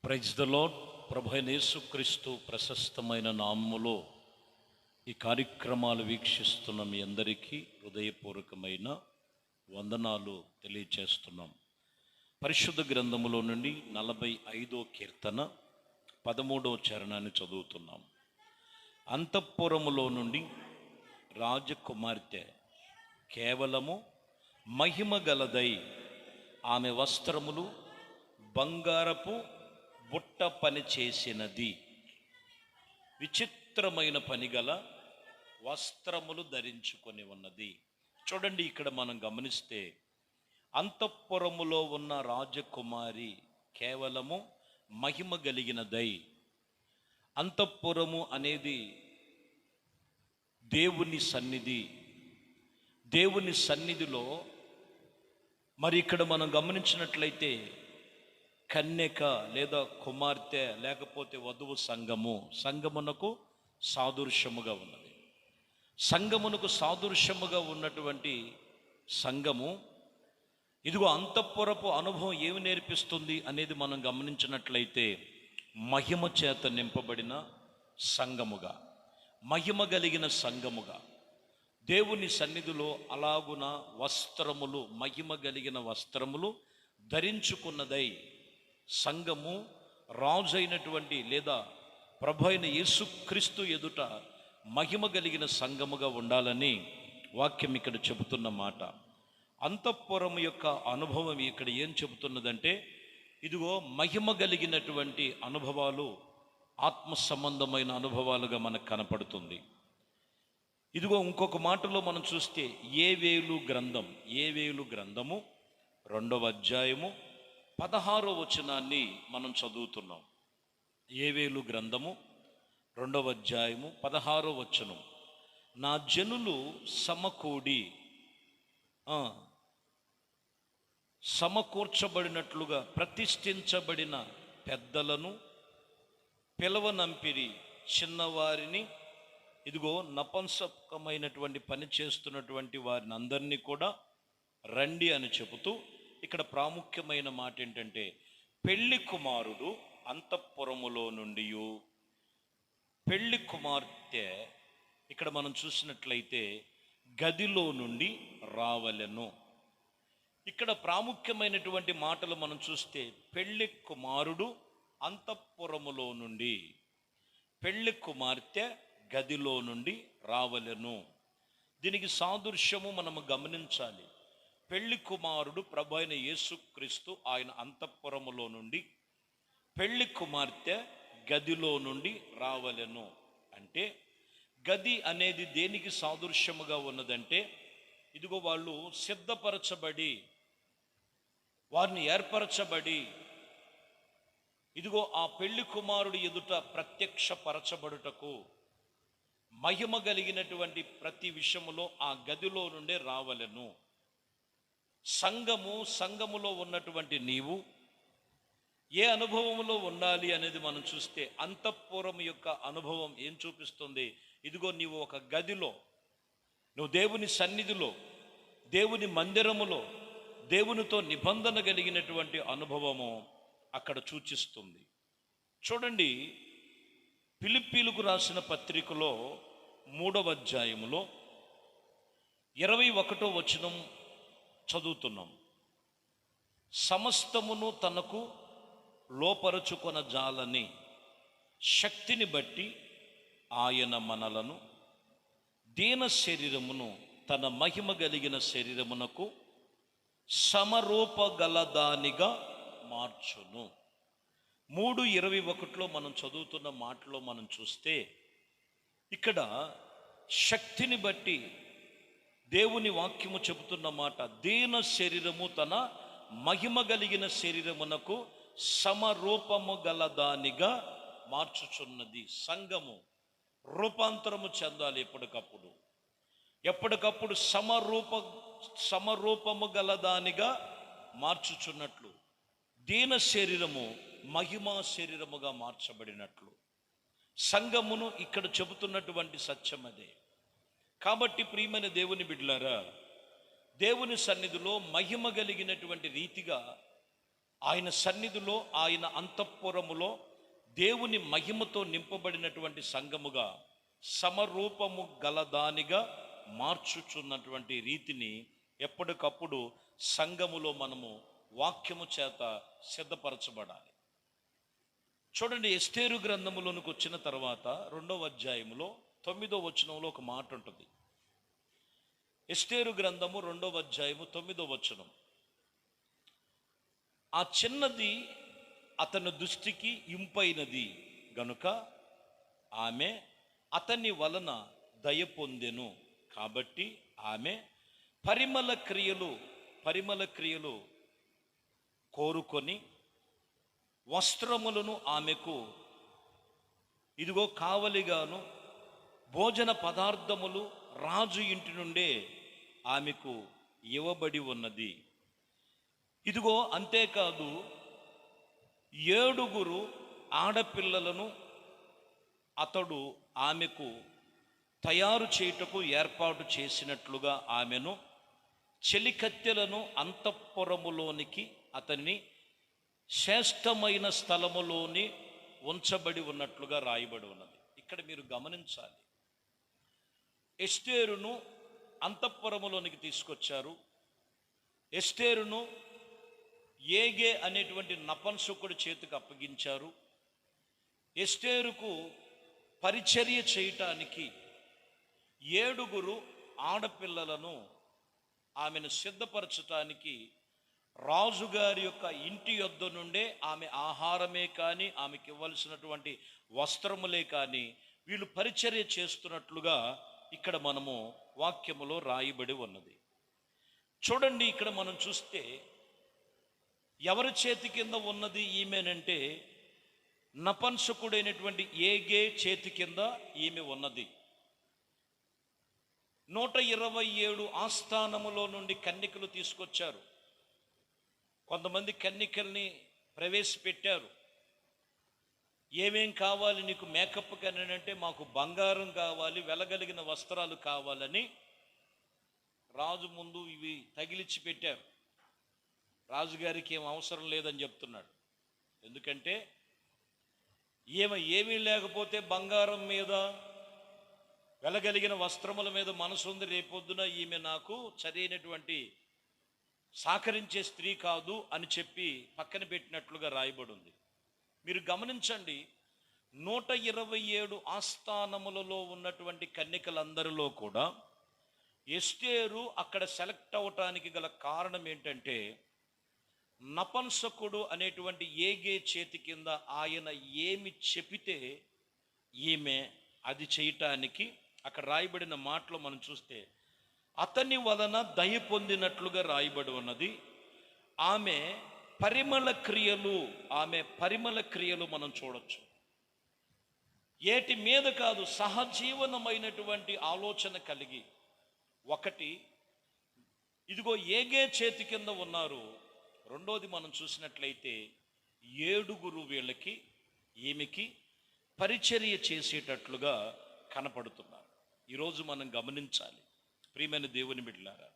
Praise the lord. ప్రభు అయిన యేసుక్రీస్తు ప్రశస్తమైన నామములో ఈ కార్యక్రమాలు వీక్షిస్తున్న మీ అందరికీ హృదయపూర్వకమైన వందనాలు తెలియచేస్తున్నాం. పరిశుద్ధ గ్రంథములో నుండి 45వ కీర్తన 13వ చరణాన్ని చదువుతున్నాం. అంతఃపురములో నుండి రాజకుమార్తె కేవలము మహిమ గలదై, ఆమె వస్త్రములు బంగారపు బుట్ట పని చేసినది. విచిత్రమైన పనిగల వస్త్రములు ధరించుకొని ఉన్నది. చూడండి, ఇక్కడ మనం గమనిస్తే అంతఃపురములో ఉన్న రాజకుమారి కేవలము మహిమ కలిగినదై. అంతఃపురము అనేది దేవుని సన్నిధి. దేవుని సన్నిధిలో మరి ఇక్కడ మనం గమనించినట్లయితే కన్యక లేదా కుమార్తె లేకపోతే వధువు సంఘమునకు సాదృశ్యముగా ఉన్నది. సంఘమునకు సాదృశ్యముగా ఉన్నటువంటి సంఘము ఇదిగో అంతఃపురపు అనుభవం ఏమి నేర్పిస్తుంది అనేది మనం గమనించినట్లయితే మహిమ చేత నింపబడిన సంఘముగా, మహిమ కలిగిన సంఘముగా, దేవుని సన్నిధిలో అలాగున వస్త్రములు, మహిమ కలిగిన వస్త్రములు ధరించుకున్నదై సంఘము రాజు అయినటువంటి లేదా ప్రభు అయిన యేసుక్రీస్తు ఎదుట మహిమ కలిగిన సంఘముగా ఉండాలని వాక్యం ఇక్కడ చెబుతున్న మాట. అంతఃపురం యొక్క అనుభవం ఇక్కడ ఏం చెబుతున్నదంటే, ఇదిగో మహిమ కలిగినటువంటి అనుభవాలు ఆత్మ సంబంధమైన అనుభవాలుగా మనకు కనపడుతుంది. ఇదిగో ఇంకొక మాటలో మనం చూస్తే యేవేలు గ్రంథము 2వ అధ్యాయము 16వ వచనాన్ని మనం చదువుతున్నాం. యేవేలు గ్రంథము 2వ అధ్యాయము 16వ వచనం. నా జనులు సమకూర్చబడినట్లుగా ప్రతిష్ఠించబడిన పెద్దలను పిలవనంపిరి, చిన్నవారిని ఇదిగో నపుంసకమైనటువంటి పని చేస్తున్నటువంటి వారిని అందరినీ కూడా రండి అని చెబుతూ, ఇక్కడ ప్రాముఖ్యమైన మాట ఏంటంటే పెళ్లి కుమారుడు అంతఃపురములో నుండి పెళ్లి కుమార్తె ఇక్కడ మనం చూసినట్లయితే గదిలో నుండి రావలెను. ఇక్కడ ప్రాముఖ్యమైనటువంటి మాటలు మనం చూస్తే పెళ్లి కుమారుడు అంతఃపురములో నుండి, పెళ్లి కుమార్తె గదిలో నుండి రావలెను. దీనికి సాదృశ్యము మనము గమనించాలి. పెళ్లి కుమారుడు ప్రభు అయిన యేసుక్రీస్తు, ఆయన అంతఃపురములో నుండి, పెళ్లి కుమార్తె గదిలో నుండి రావలెను. అంటే గది అనేది దేనికి సాదృశ్యముగా ఉన్నదంటే, ఇదిగో వాళ్ళు సిద్ధపరచబడి, వారిని ఏర్పరచబడి, ఇదిగో ఆ పెళ్లి కుమారుడు ఎదుట ప్రత్యక్షపరచబడుటకు మహిమ కలిగినటువంటి ప్రతి విషయములో ఆ గదిలో నుండే రావలెను. సంఘములో ఉన్నటువంటి నీవు ఏ అనుభవంలో ఉండాలి అనేది మనం చూస్తే అంతఃపురం యొక్క అనుభవం ఏం చూపిస్తుంది? ఇదిగో నీవు ఒక గదిలో, నువ్వు దేవుని సన్నిధిలో, దేవుని మందిరములో దేవునితో నిబంధన కలిగినటువంటి అనుభవము అక్కడ సూచిస్తుంది. చూడండి, ఫిలిప్పీలకు రాసిన పత్రికలో 3వ అధ్యాయములో 21వ వచనం చదువుతున్నాం. సమస్తమును తనకు లోపరుచుకొన జాలని శక్తిని బట్టి ఆయన మనలను దీన శరీరమును తన మహిమ కలిగిన శరీరమునకు సమరూపగలదానిగా మార్చును. 3:21లో మనం చదువుతున్న మాటలో మనం చూస్తే ఇక్కడ శక్తిని బట్టి దేవుని వాక్యము చెబుతున్న మాట, దీన శరీరము తన మహిమ కలిగిన శరీరమునకు సమరూపము గలదానిగా మార్చుచున్నది. సంఘము రూపాంతరము చెందాలి ఎప్పటికప్పుడు సమరూపము గలదానిగా మార్చుచున్నట్లు, దీన శరీరము మహిమా శరీరముగా మార్చబడినట్లు సంఘమును ఇక్కడ చెబుతున్నటువంటి సత్యం అదే. కాబట్టి ప్రియమైన దేవుని బిడ్డలారా, దేవుని సన్నిధిలో మహిమ కలిగినటువంటి రీతిగా ఆయన సన్నిధిలో, ఆయన అంతఃపురములో దేవుని మహిమతో నింపబడినటువంటి సంఘముగా, సమరూపము గలదానిగా మార్చుచున్నటువంటి రీతిని ఎప్పటికప్పుడు సంఘములో మనము వాక్యము చేత సిద్ధపరచబడాలి. చూడండి, ఎస్తేరు గ్రంథములోనికి వచ్చిన తర్వాత 2వ అధ్యాయములో 9వ వచనంలో ఒక మాట ఉంటుంది. ఎస్తేరు గ్రంథము 2వ అధ్యాయము 9వ వచనం. ఆ చిన్నది అతని దృష్టికి ఇంపైనది గనుక ఆమె అతని వలన దయ పొందెను, కాబట్టి ఆమె పరిమళ క్రియలు కోరుకొని వస్త్రములను ఆమెకు ఇదిగో కావలిగాను, భోజన పదార్థములు రాజు ఇంటి నుండే ఆమెకు ఇవ్వబడి ఉన్నది. ఇదిగో అంతేకాదు, 7 ఆడపిల్లలను అతడు ఆమెకు తయారు చేయుటకు ఏర్పాటు చేసినట్లుగా ఆమెను చెలికత్తెలను అంతఃపురములోనికి అతన్ని శ్రేష్టమైన స్థలములోని ఉంచబడి ఉన్నట్లుగా రాయబడి ఉన్నది. ఇక్కడ మీరు గమనించాలి, ఎస్తేరును అంతఃపురములోనికి తీసుకొచ్చారు. ఎస్తేరును ఏగే అనేటువంటి నపుంసకుడి చేతికి అప్పగించారు. ఎస్తేరుకు పరిచర్య చేయటానికి 7 ఆడపిల్లలను ఆమెను సిద్ధపరచటానికి రాజుగారి యొక్క ఇంటి యొద్ద నుండే ఆమె ఆహారమే కానీ, ఆమెకి ఇవ్వాల్సినటువంటి వస్త్రములే కానీ వీళ్ళు పరిచర్య చేస్తున్నట్లుగా ఇక్కడ మనము వాక్యములో రాయబడి ఉన్నది. చూడండి, ఇక్కడ మనం చూస్తే ఎవరి చేతి కింద ఉన్నది ఈమెనంటే నపుంసకుడైనటువంటి ఏగే చేతి కింద ఈమె ఉన్నది. 127 ఆస్థానములో నుండి కన్యకలు తీసుకొచ్చారు. కొంతమంది కన్యకల్ని ప్రవేశపెట్టారు. ఏమేం కావాలి నీకు మేకప్ కనంటే, మాకు బంగారం కావాలి, వెలగలిగిన వస్త్రాలు కావాలని రాజు ముందు ఇవి తగిలిచ్చి పెట్టారు. రాజుగారికి ఏం అవసరం లేదని చెప్తున్నాడు. ఎందుకంటే ఏమీ లేకపోతే బంగారం మీద, వెలగలిగిన వస్త్రముల మీద మనసు ఉంది. రేపొద్దున ఈమె నాకు సరైనటువంటి సహకరించే స్త్రీ కాదు అని చెప్పి పక్కన పెట్టినట్లుగా రాయబడి ఉంది. మీరు గమనించండి, 127 ఆస్థానములలో ఉన్నటువంటి కన్యకలందరిలో కూడా ఎస్తేరు అక్కడ సెలెక్ట్ అవటానికి గల కారణం ఏంటంటే, నపుంసకుడు అనేటువంటి ఏగే చేతి కింద ఆయన ఏమి చెపితే ఈమె అది చేయటానికి, అక్కడ రాయబడిన మాటలో మనం చూస్తే అతని వలన దయ పొందినట్లుగా రాయబడి ఉన్నది. ఆమె పరిమళ క్రియలు మనం చూడొచ్చు. ఏటి మీద కాదు, సహజీవనమైనటువంటి ఆలోచన కలిగి, ఒకటి ఇదిగో ఏగే చేతి కింద ఉన్నారు. రెండోది మనం చూసినట్లయితే 7 ఈమెకి పరిచర్య చేసేటట్లుగా కనపడుతున్నారు. ఈరోజు మనం గమనించాలి ప్రియమైన దేవుని బిడ్డలారా,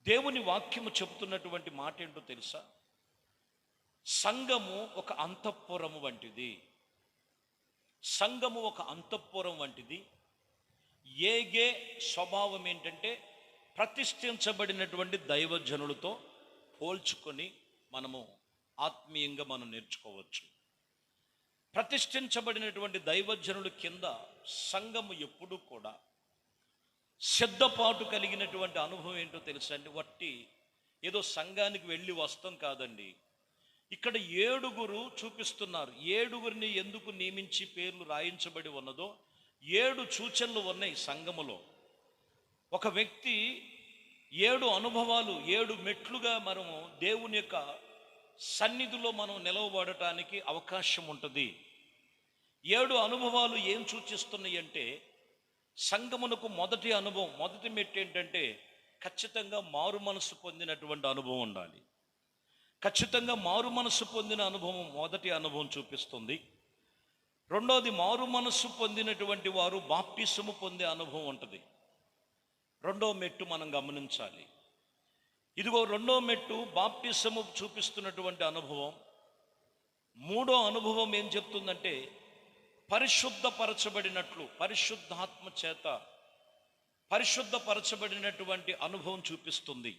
దేవుని వాక్యము చెబుతున్నటువంటి మాట ఏంటో తెలుసా? సంఘము ఒక అంతఃపురము వంటిది. సంఘము ఒక అంతఃపురం వంటిది. ఏగే స్వభావం ఏంటంటే, ప్రతిష్ఠించబడినటువంటి దైవజనులతో పోల్చుకొని మనము ఆత్మీయంగా మనం నేర్చుకోవచ్చు. ప్రతిష్ఠించబడినటువంటి దైవజనుల కింద సంఘము ఎప్పుడూ కూడా సిద్ధపాటు కలిగినటువంటి అనుభవం ఏంటో తెలుసా అండి? వట్టి ఏదో సంఘానికి వెళ్ళి వస్తాం కాదండి. ఇక్కడ 7 చూపిస్తున్నారు. 7 ఎందుకు నియమించి పేర్లు రాయించబడి ఉన్నదో 7 సూచనలు ఉన్నాయి సంఘములో. ఒక వ్యక్తి 7 అనుభవాలు, 7 మెట్లుగా మనము దేవుని యొక్క సన్నిధిలో మనం నిలవబడటానికి అవకాశం ఉంటుంది. 7 అనుభవాలు ఏం సూచిస్తున్నాయి అంటే, సంఘమునకు మొదటి అనుభవం, మొదటి మెట్టు ఏంటంటే ఖచ్చితంగా మారు మనసు పొందినటువంటి అనుభవం ఉండాలి. ఖచ్చితంగా మారు మనసు పొందిన అనుభవం మొదటి అనుభవం చూపిస్తుంది. రెండోది, మారు మనసు పొందినటువంటి వారు బాప్టిసము పొందే అనుభవం ఉంటుంది. రెండో మెట్టు మనం గమనించాలి. ఇదిగో రెండో మెట్టు బాప్తిసము చూపిస్తున్నటువంటి అనుభవం. మూడో అనుభవం ఏం చెప్తుందంటే పరిశుద్ధపరచబడినట్లు, పరిశుద్ధాత్మ చేత పరిశుద్ధపరచబడినటువంటి అనుభవం చూపిస్తుంది.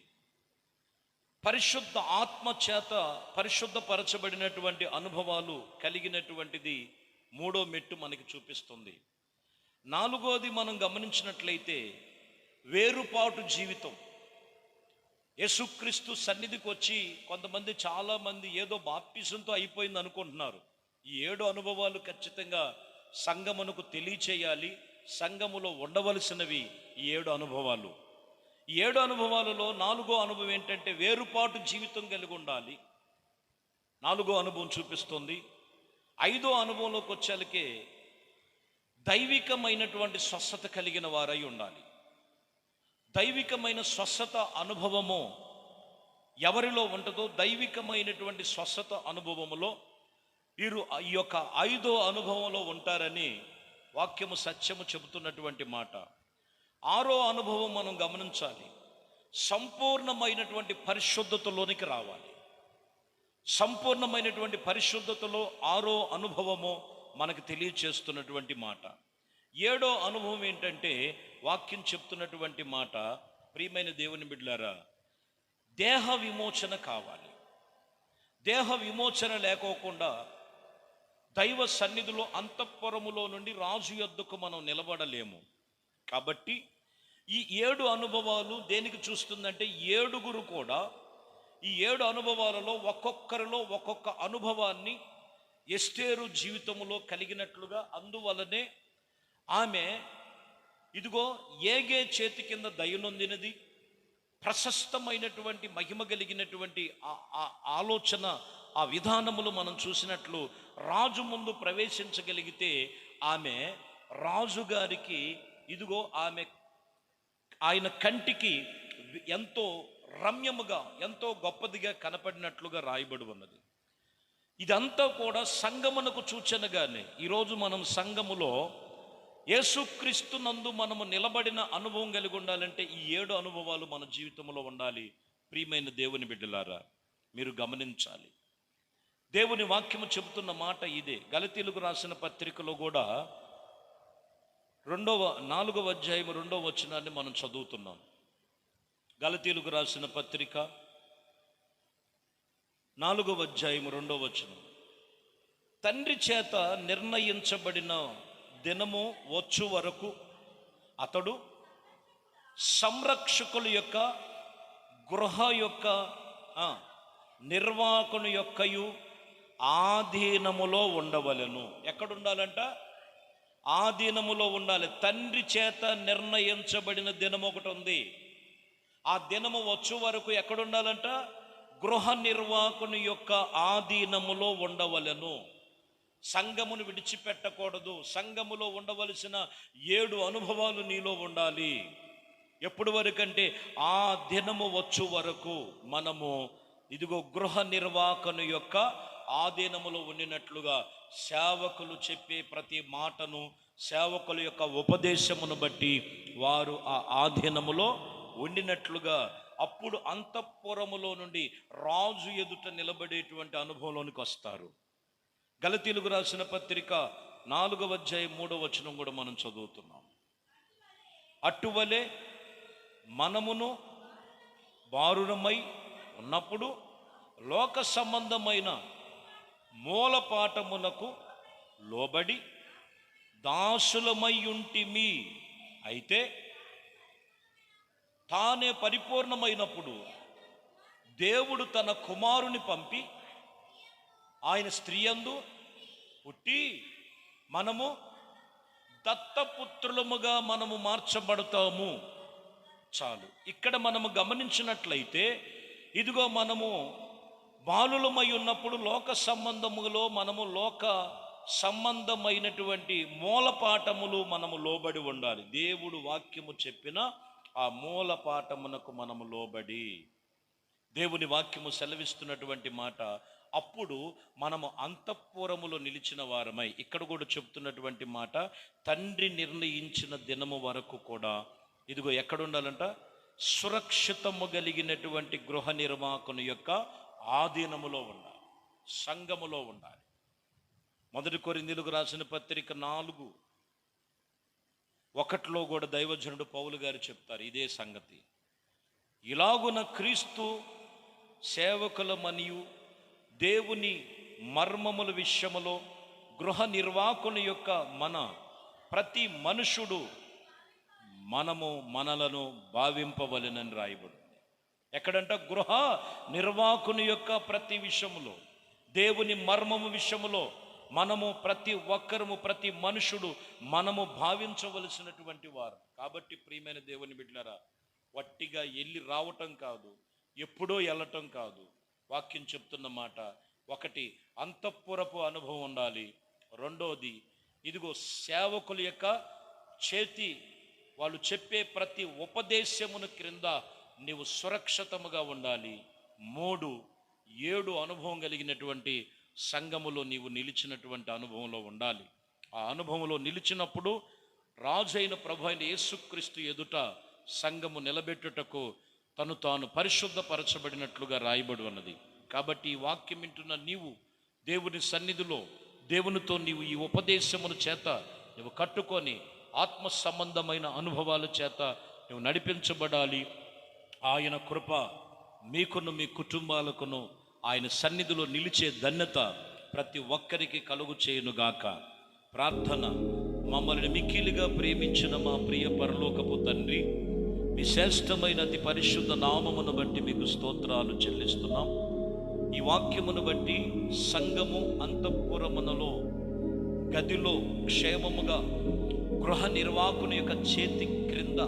పరిశుద్ధ ఆత్మ చేత పరిశుద్ధపరచబడినటువంటి అనుభవాలు కలిగినటువంటిది మూడో మెట్టు మనకి చూపిస్తుంది. నాలుగోది మనం గమనించినట్లయితే వేరుపాటు జీవితం. యేసుక్రీస్తు సన్నిధికి వచ్చి కొంతమంది, చాలామంది ఏదో బాప్తిసంతో అయిపోయింది అనుకుంటున్నారు. ఈ 7 అనుభవాలు ఖచ్చితంగా సంఘమునకు తెలియచేయాలి. సంఘములో ఉండవలసినవి ఈ 7 అనుభవాలు. ఈ 7 అనుభవాలలో 4వ అనుభవం ఏంటంటే వేరుపాటు జీవితం కలిగి ఉండాలి. 4వ అనుభవం చూపిస్తుంది. 5వ అనుభవంలోకి వచ్చేలకే దైవికమైనటువంటి స్వస్థత కలిగిన వారై ఉండాలి. దైవికమైన స్వస్థత అనుభవము ఎవరిలో ఉంటుందో, దైవికమైనటువంటి స్వస్థత అనుభవములో వీరు ఈ యొక్క 5వ అనుభవంలో ఉంటారని వాక్యము సత్యము చెబుతున్నటువంటి మాట. 6వ అనుభవం మనం గమనించాలి. సంపూర్ణమైనటువంటి పరిశుద్ధతలోనికి రావాలి. సంపూర్ణమైనటువంటి పరిశుద్ధతలో 6వ అనుభవము మనకు తెలియచేస్తున్నటువంటి మాట. 7వ అనుభవం ఏంటంటే వాక్యం చెప్తున్నటువంటి మాట, ప్రియమైన దేవుని బిడ్డలారా, దేహ విమోచన కావాలి. దేహ విమోచన లేకోకుండా దైవ సన్నిధిలో అంతఃపురములో నుండి రాజు యొద్దకు మనం నిలబడలేము. కాబట్టి ఈ 7 అనుభవాలు దేనికి చూస్తుందంటే 7గురు కూడా ఈ 7 అనుభవాలలో ఒక్కొక్కరిలో ఒక్కొక్క అనుభవాన్ని ఎస్తేరు జీవితంలో కలిగినట్లుగా, అందువలనే ఆమె ఇదిగో ఏగే చేతి కింద దయనొందినది, ప్రశస్తమైనటువంటి మహిమ కలిగినటువంటి ఆలోచన, ఆ విధానములు మనం చూసినట్లు రాజు ముందు ప్రవేశించగలిగితే ఆమె రాజుగారికి ఇదిగో ఆయన కంటికి ఎంతో రమ్యముగా, ఎంతో గొప్పదిగా కనపడినట్లుగా రాయబడి ఉన్నది. ఇదంతా కూడా సంఘమునకు సూచనగానే ఈరోజు మనం సంఘములో యేసుక్రీస్తు నందు మనము నిలబడిన అనుభవం కలిగి ఉండాలంటే ఈ 7 అనుభవాలు మన జీవితంలో ఉండాలి. ప్రియమైన దేవుని బిడ్డలారా, మీరు గమనించాలి. దేవుని వాక్యము చెబుతున్న మాట ఇదే. గలతీయులకు రాసిన పత్రికలో కూడా 4వ అధ్యాయం 2వ వచనాన్ని మనం చదువుతున్నాం. గలతీయులకు రాసిన పత్రిక 4వ అధ్యాయం 2వ వచనం. తండ్రి చేత నిర్ణయించబడిన దినము వచ్చు వరకు అతడు సంరక్షకుల యొక్క గృహ యొక్క నిర్వాహకుని యొక్కయు ఆధీనములో ఉండవలెను. ఎక్కడుండాలంట? ఆధీనములో ఉండాలి. తండ్రి చేత నిర్ణయించబడిన దినం ఒకటి ఉంది. ఆ దినము వచ్చు వరకు ఎక్కడుండాలంట? గృహ నిర్వాహకుని యొక్క ఆధీనములో ఉండవలెను. సంఘమును విడిచిపెట్టకూడదు. సంఘములో ఉండవలసిన 7 అనుభవాలు నీలో ఉండాలి. ఎప్పుడు వరకు అంటే ఆ దినము వచ్చు వరకు మనము ఇదిగో గృహ నిర్వాహకుని యొక్క ఆధీనములో ఉండినట్లుగా, సేవకులు చెప్పే ప్రతి మాటను, సేవకుల యొక్క ఉపదేశమును బట్టి వారు ఆ ఆధీనములో ఉండినట్లుగా, అప్పుడు అంతఃపురములో నుండి రాజు ఎదుట నిలబడేటువంటి అనుభవంలోనికి వస్తారు. గలతీయులకు రాసిన పత్రిక 4వ అధ్యాయం 3వ వచనం కూడా మనం చదువుతున్నాం. అటువలే మనమును బారురమై ఉన్నప్పుడు లోక సంబంధమైన మూలపాఠములకు లోబడి దాసులమై ఉంటిమి. అయితే తానే పరిపూర్ణమైనప్పుడు దేవుడు తన కుమారుని పంపి ఆయన స్త్రీయందు పుట్టి మనము దత్తపుత్రులముగా మనము మార్చబడతాము. చాలు. ఇక్కడ మనము గమనించినట్లయితే ఇదిగో మనము బాలులమై ఉన్నప్పుడు లోక సంబంధములో మనము లోక సంబంధమైనటువంటి మూలపాఠములు మనము లోబడి ఉండాలి. దేవుడు వాక్యము చెప్పిన ఆ మూలపాఠమునకు మనము లోబడి, దేవుని వాక్యము సెలవిస్తున్నటువంటి మాట, అప్పుడు మనము అంతఃపురములో నిలిచిన వారమై, ఇక్కడ కూడా చెప్తున్నటువంటి మాట, తండ్రి నిర్ణయించిన దినము వరకు కూడా ఇదిగో ఎక్కడ ఉండాలంట? సురక్షితము కలిగినటువంటి గృహ నిర్వాహకుని యొక్క ఆధీనములో ఉండాలి, సంఘములో ఉండాలి. 1 కొరింథీయులకు రాసిన పత్రిక 4:1 కూడా దైవజనుడు పౌలు గారు చెప్తారు ఇదే సంగతి. ఇలాగున క్రీస్తు సేవకుల మరియు దేవుని మర్మముల విషయములో గృహ నిర్వాహకుని యొక్క మన ప్రతి మనుషుడు మనలను భావింపవలెనని రాయబడింది. ఎక్కడంట? గృహ నిర్వాహకుని యొక్క ప్రతి విషయములో, దేవుని మర్మము విషయములో ప్రతి ఒక్కరము, ప్రతి మనుషుడు భావించవలసినటువంటి వారు. కాబట్టి ప్రియమైన దేవుని బిడ్డలారా, వట్టిగా వెళ్ళి రావటం కాదు, ఎప్పుడో వెళ్ళటం కాదు. వాక్యం చెప్తున్న మాట, 1 అంతఃపురపు అనుభవం ఉండాలి. 2 ఇదిగో సేవకుల యొక్క చేతి వాళ్ళు చెప్పే ప్రతి ఉపదేశమును క్రింద నీవు సురక్షితముగా ఉండాలి. 7 అనుభవం కలిగినటువంటి సంఘములో నీవు నిలిచినటువంటి అనుభవంలో ఉండాలి. ఆ అనుభవంలో నిలిచినప్పుడు రాజైన ప్రభు అయిన యేసుక్రీస్తు ఎదుట సంఘము నిలబెట్టుటకు తను తాను పరిశుద్ధపరచబడినట్లుగా రాయబడి ఉన్నది. కాబట్టి ఈ వాక్యం వింటున్న నీవు దేవుని సన్నిధిలో దేవునితో నీవు ఈ ఉపదేశముల చేత నువ్వు కట్టుకొని ఆత్మ సంబంధమైన అనుభవాల చేత నువ్వు నడిపించబడాలి. ఆయన కృప మీకును మీ కుటుంబాలకును ఆయన సన్నిధిలో నిలిచే ధన్యత ప్రతి ఒక్కరికి కలుగు చేయునుగాక. ప్రార్థన. మమ్మల్ని మిక్కిలిగా ప్రేమించిన మా ప్రియ పరలోకపు తండ్రి, మీ శ్రేష్టమైన అతి పరిశుద్ధ నామమును బట్టి మీకు స్తోత్రాలు చెల్లిస్తున్నాం. ఈ వాక్యమును బట్టి సంఘము అంతఃపురమునలో గదిలో క్షేమముగా గృహ నిర్వాహకుని యొక్క చేతి క్రింద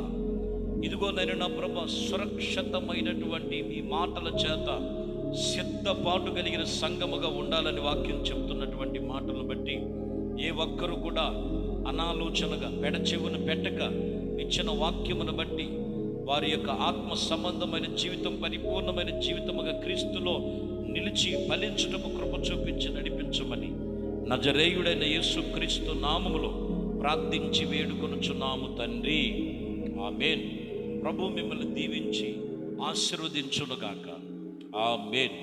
ఇదిగో నేను నా ప్రభు సురక్షితమైనటువంటి మీ మాటల చేత సిద్ధపాటు కలిగిన సంఘముగా ఉండాలని వాక్యం చెప్తున్నటువంటి మాటలను బట్టి ఏ ఒక్కరు కూడా అనాలోచనగా పెడచెవును పెట్టక ఇచ్చిన వాక్యమును బట్టి వారి యొక్క ఆత్మ సంబంధమైన జీవితం పరిపూర్ణమైన జీవితముగా క్రీస్తులో నిలిచి ఫలించుటకు కృప చూపించి నడిపించమని నజరేయుడైన యేసుక్రీస్తు నామములో ప్రార్థించి వేడుకొనుచున్నాము తండ్రి. ఆమేన్. ప్రభు మిమ్మల్ని దీవించి ఆశీర్వదించునుగాక. ఆమేన్.